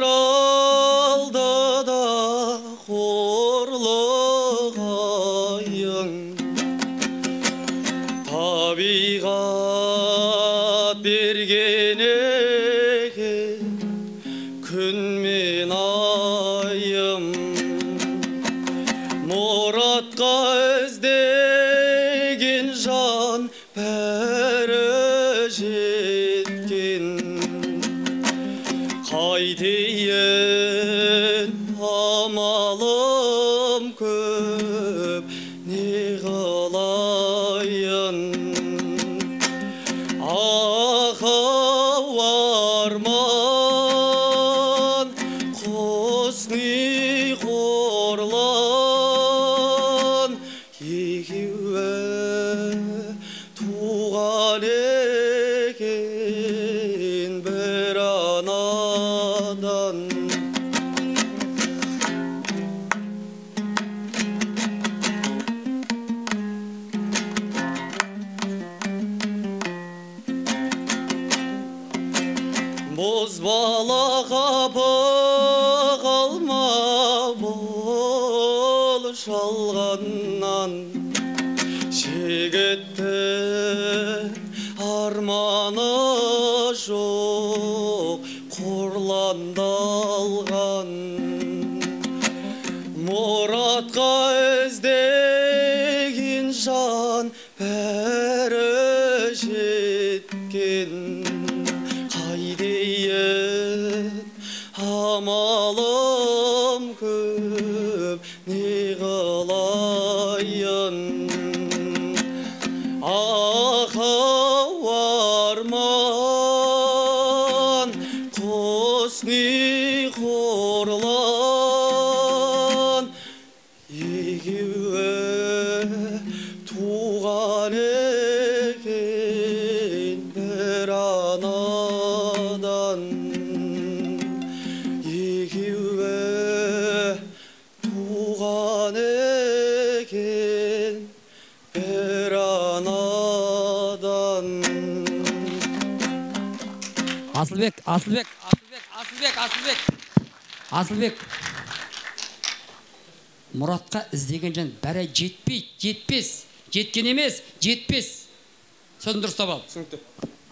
оралды да қорлығайың табиғат берген екен күн мен айым мұратқа іздеген жан бәрі жеткен қайтейін амалым көп не қылайын ақау арман құсни қорлан екеуі туған екен бір анадан бозбалаға қалма бол шалғаннан жігіттің арманы жоқ қорландалған мұратқа іздеген жан бәрі жеткен қайтейін амалым көп не қылайын ақау арман құсни қорлан екеуі туған екен бір анадан екеуі туған екен бір анадан. Асылбек. Мұратқа іздеген жан бәрі жетпейді, жетпес. Жеткен емес, жетпес. Сөзін дұрыстап ал. Түсінікті.